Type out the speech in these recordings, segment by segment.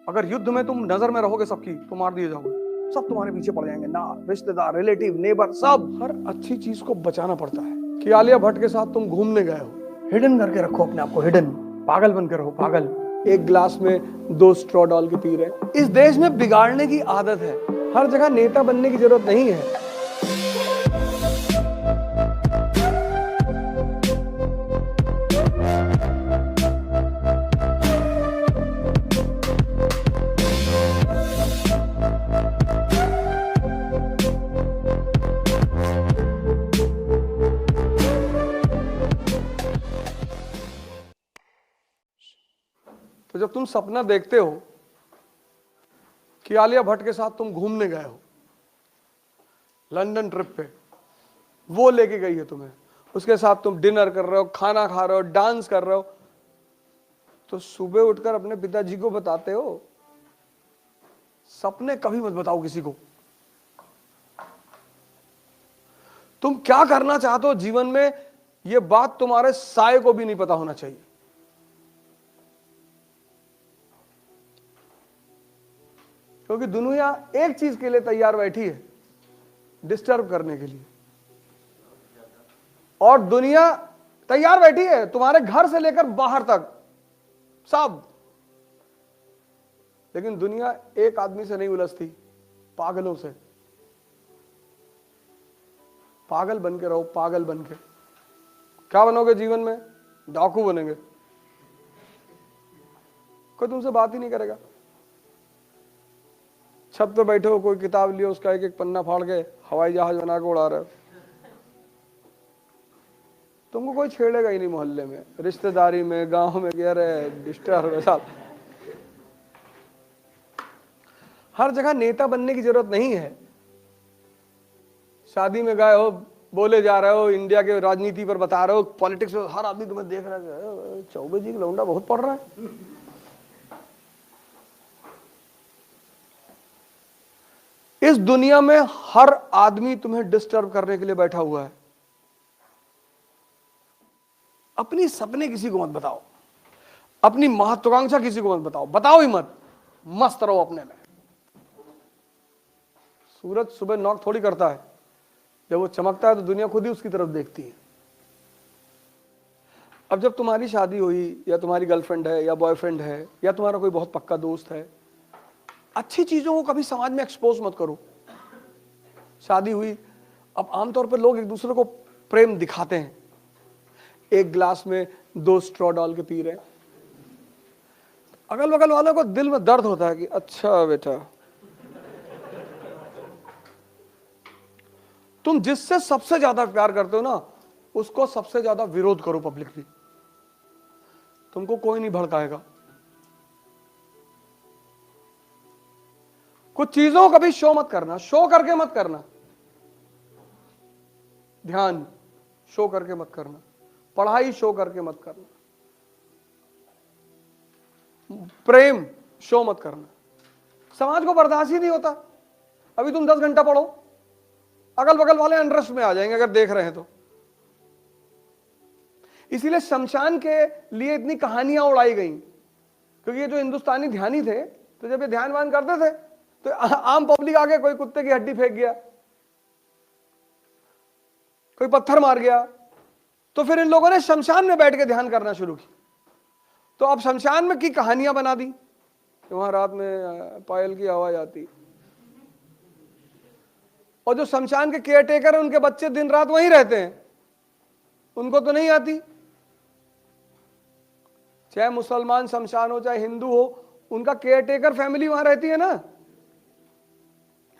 अगर युद्ध में तुम नजर में रहोगे सबकी तो मार दिए जाओगे, सब तुम्हारे पीछे पड़ जाएंगे, ना रिश्तेदार, रिलेटिव, नेबर, सब। हर अच्छी चीज को बचाना पड़ता है। कि आलिया भट्ट के साथ तुम घूमने गए हो, हिडन करके रखो अपने आप को, हिडन। पागल बन के रहो, पागल। एक गिलास में 2 स्ट्रॉ डाल के पी रहे। इस देश में बिगाड़ने की आदत है। हर जगह नेता बनने की जरूरत नहीं है। तो जब तुम सपना देखते हो कि आलिया भट्ट के साथ तुम घूमने गए हो लंदन ट्रिप पे, वो लेके गई है तुम्हें, उसके साथ तुम डिनर कर रहे हो, खाना खा रहे हो, डांस कर रहे हो, तो सुबह उठकर अपने पिताजी को बताते हो? सपने कभी मत बताओ किसी को। तुम क्या करना चाहते हो जीवन में, यह बात तुम्हारे साये को भी नहीं पता होना चाहिए। क्योंकि दुनिया एक चीज के लिए तैयार बैठी है, डिस्टर्ब करने के लिए। और दुनिया तैयार बैठी है तुम्हारे घर से लेकर बाहर तक, सब। लेकिन दुनिया एक आदमी से नहीं उलझती, पागलों से। पागल बन के रहो, पागल बन के। क्या बनोगे जीवन में? डाकू बनेंगे। कोई तुमसे बात ही नहीं करेगा। छत पे बैठे हो, कोई किताब लियो, उसका एक एक पन्ना फाड़ के हवाई जहाज बना के उड़ा रहे हो। तुमको कोई छेड़ेगा ही नहीं मोहल्ले में, रिश्तेदारी में, गांव में, कह रहे डिस्टर्ब साथ। हर जगह नेता बनने की जरूरत नहीं है। शादी में गए हो, बोले जा रहे हो, इंडिया के राजनीति पर बता रहे हो, पॉलिटिक्स में हर आदमी तुम्हें देख रहा है, चौबे जी का लौंडा बहुत पढ़ रहा है। इस दुनिया में हर आदमी तुम्हें डिस्टर्ब करने के लिए बैठा हुआ है। अपनी सपने किसी को मत बताओ, अपनी महत्वाकांक्षा किसी को मत बताओ, बताओ ही मत। मस्त रहो अपने में। सूरज सुबह नॉक थोड़ी करता है, जब वो चमकता है तो दुनिया खुद ही उसकी तरफ देखती है। अब जब तुम्हारी शादी हुई, या तुम्हारी गर्लफ्रेंड है, या बॉयफ्रेंड है, या तुम्हारा कोई बहुत पक्का दोस्त है, अच्छी चीजों को कभी समाज में एक्सपोज मत करो। शादी हुई, अब आमतौर पर लोग एक दूसरे को प्रेम दिखाते हैं। एक गिलास में 2 स्ट्रॉ डाल के पी रहे। अगल बगल वालों को दिल में दर्द होता है कि अच्छा बेटा। तुम जिससे सबसे ज्यादा प्यार करते हो ना, उसको सबसे ज्यादा विरोध करो पब्लिकली, तुमको कोई नहीं भड़काएगा। कुछ चीजों को कभी शो मत करना, शो करके मत करना। ध्यान शो करके मत करना, पढ़ाई शो करके मत करना, प्रेम शो मत करना। समाज को बर्दाश्त ही नहीं होता। अभी तुम 10 घंटा पढ़ो, अगल बगल वाले इंटरेस्ट में आ जाएंगे अगर देख रहे हैं तो। इसीलिए शमशान के लिए इतनी कहानियां उड़ाई गई, क्योंकि ये जो हिंदुस्तानी ध्यानी थे, तो जब ये ध्यान वान करते थे तो आम पब्लिक आगे कोई कुत्ते की हड्डी फेंक गया, कोई पत्थर मार गया, तो फिर इन लोगों ने शमशान में बैठ के ध्यान करना शुरू की। तो अब शमशान में की कहानियां बना दी कि वहां रात में पायल की आवाज आती, और जो शमशान के केयर टेकर है उनके बच्चे दिन रात वहीं रहते हैं, उनको तो नहीं आती। चाहे मुसलमान शमशान हो चाहे हिंदू हो, उनका केयर टेकर फैमिली वहां रहती है ना।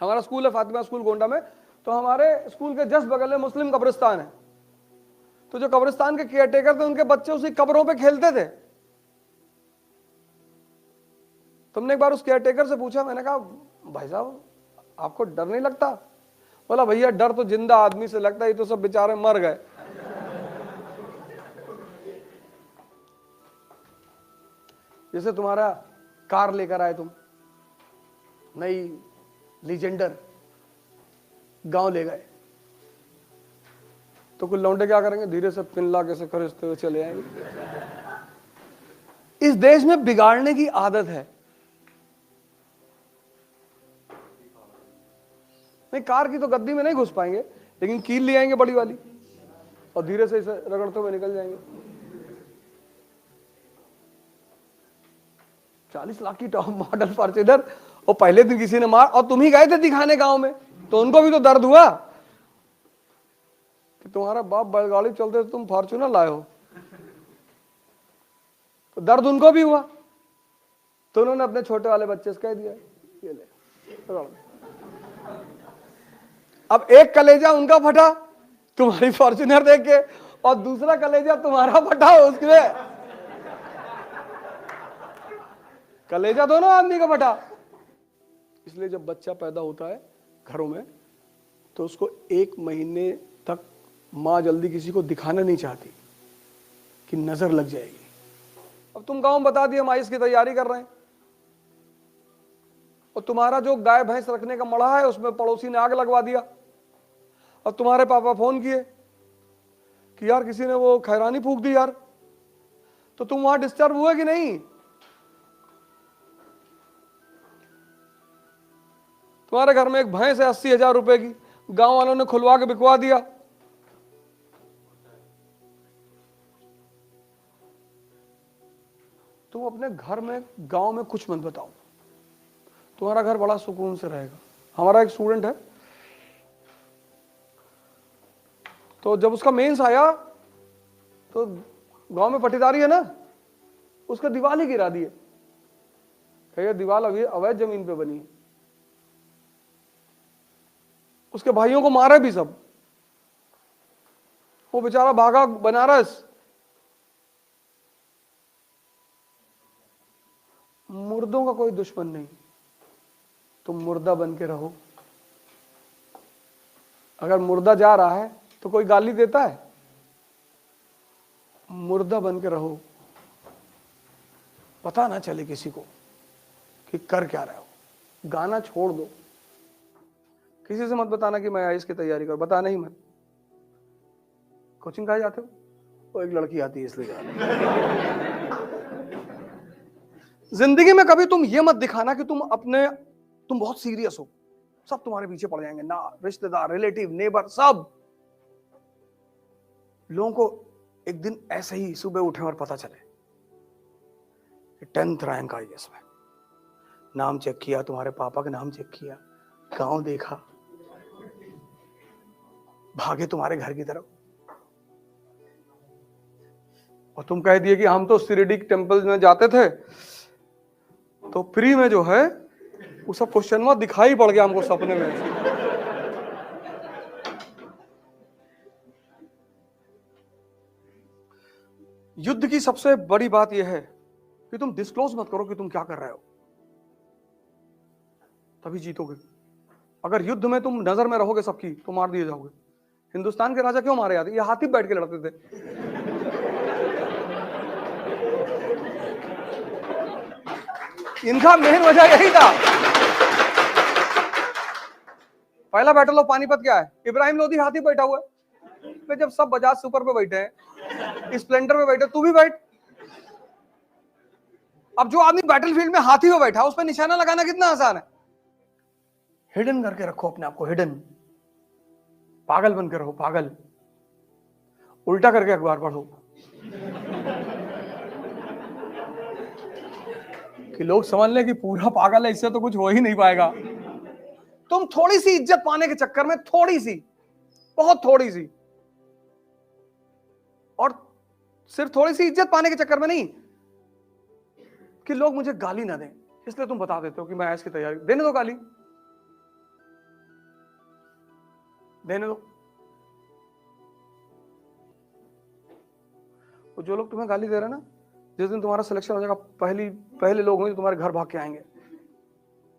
हमारा स्कूल है फातिमा स्कूल गोंडा में, तो हमारे स्कूल के जस्ट बगल में मुस्लिम कब्रिस्तान है। तो जो कब्रिस्तान के केयर टेकर थे, उनके बच्चे उसी कब्रों पे खेलते थे। तुमने एक बार उस केयर टेकर से पूछा, मैंने कहा भाई साहब आपको डर नहीं लगता? बोला भैया डर तो जिंदा आदमी से लगता है, ये तो सब बेचारे मर गए। जैसे तुम्हारा कार लेकर आए तुम, नई लीजेंडर, गांव ले गए, तो कुछ लौंडे क्या करेंगे, धीरे से पिन ला के से खरीदते हुए चले आएंगे। इस देश में बिगाड़ने की आदत है। नहीं, कार की तो गद्दी में नहीं घुस पाएंगे, लेकिन कील ले आएंगे बड़ी वाली और धीरे से इसे रगड़ते हुए निकल जाएंगे। 40 लाख की टॉप मॉडल फॉर्च्यूनर, और पहले दिन किसी ने मार, और तुम ही गए थे दिखाने गांव में, तो उनको भी तो दर्द हुआ कि तुम्हारा बाप बैलगाड़ी चलते तुम फॉर्च्यूनर लाए हो, तो दर्द उनको भी हुआ। तो उन्होंने अपने छोटे वाले बच्चे से कह दिया, ये ले। अब एक कलेजा उनका फटा तुम्हारी फॉर्च्यूनर देख के, और दूसरा कलेजा तुम्हारा फटा उसमें, कलेजा दोनों आदमी का फटा। इसलिए जब बच्चा पैदा होता है घरों में, तो उसको 1 महीने तक माँ जल्दी किसी को दिखाना नहीं चाहती कि नजर लग जाएगी। अब तुम गांव में बता दिया माइस की तैयारी कर रहे हैं, और तुम्हारा जो गाय भैंस रखने का मड़ा है उसमें पड़ोसी ने आग लगवा दिया, और तुम्हारे पापा फोन किए कि यार किसी ने वो खैरानी फूंक दी यार, तो तुम वहां डिस्टर्ब हुए कि नहीं? तुम्हारे घर में एक भैंस है 80,000 रुपए की, गांव वालों ने खुलवा के बिकवा दिया, तुम अपने घर में गांव में कुछ मत बताओ, तुम्हारा घर बड़ा सुकून से रहेगा। हमारा एक स्टूडेंट है, तो जब उसका मेंस आया तो गांव में पट्टीदारी है ना, उसका दीवार ही गिरा दिए, कहिए दीवार अभी अवैध जमीन पे बनी है। उसके भाइयों को मारा भी सब, वो बेचारा भागा बनारस। मुर्दों का कोई दुश्मन नहीं, तुम मुर्दा बन के रहो। अगर मुर्दा जा रहा है तो कोई गाली देता है? मुर्दा बन के रहो, पता ना चले किसी को कि कर क्या रहे हो। गाना छोड़ दो, किसी से मत बताना कि मैं आईएएस की तैयारी कर, बताना ही मत। कोचिंग कहाँ जाते हो? वो एक लड़की आती है इसलिए जा रहे हो। जिंदगी में कभी तुम ये मत दिखाना कि तुम बहुत सीरियस हो, सब तुम्हारे पीछे पड़ जाएंगे, ना रिश्तेदार, रिलेटिव, नेबर, सब लोगों को एक दिन ऐसे ही सुबह उठे और पता चले कि 10th रैंक आई इसमें, नाम चेक किया, तुम्हारे पापा का नाम चेक किया, गांव देखा, भागे तुम्हारे घर की तरफ, और तुम कह दिए कि हम तो शिरडी टेम्पल में जाते थे तो फ्री में जो है वो सब क्वेश्चन दिखाई पड़ गया हमको सपने में। युद्ध की सबसे बड़ी बात यह है कि तुम डिस्क्लोज मत करो कि तुम क्या कर रहे हो, तभी जीतोगे। अगर युद्ध में तुम नजर में रहोगे सबकी तो मार दिए जाओगे। हिंदुस्तान के राजा क्यों मारे जाते? ये हाथी बैठ के लड़ते थे। इनका मेन वजह यही था। पहला बैटल ऑफ पानीपत क्या है? इब्राहिम लोधी हाथी बैठा हुआ है। जब सब बजाज सुपर पे बैठे हैं, स्प्लेंडर पे बैठे, तू भी बैठ। अब जो आदमी बैटलफील्ड में हाथी पे बैठा, उस पर निशाना लगाना कितना आसान है। हिडन करके रखो अपने आप को, हिडन। पागल बन के रहो, पागल। उल्टा करके अखबार पढ़ो कि लोग समझ लें कि पूरा पागल है, इससे तो कुछ हो ही नहीं पाएगा। तुम थोड़ी सी इज्जत पाने के चक्कर में, थोड़ी सी, बहुत थोड़ी सी, और सिर्फ थोड़ी सी इज्जत पाने के चक्कर में नहीं कि लोग मुझे गाली ना दें, इसलिए तुम बता देते हो कि मैं आईएएस की तैयारी। देने दो गाली, देने दो। तो जो लोग तुम्हें गाली दे रहे हैं ना, जिस दिन तुम्हारा सिलेक्शन हो जाएगा, पहले लोग होंगे तुम्हारे घर भाग के आएंगे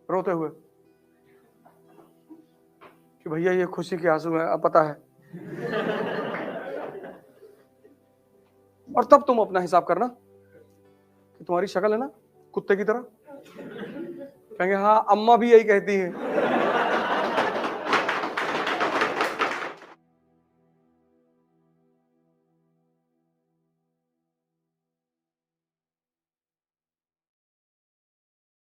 रोते हुए कि भैया ये खुशी के आंसू है, अब पता है। और तब तुम अपना हिसाब करना कि तुम्हारी शक्ल है ना कुत्ते की तरह, कहेंगे हाँ अम्मा भी यही कहती है।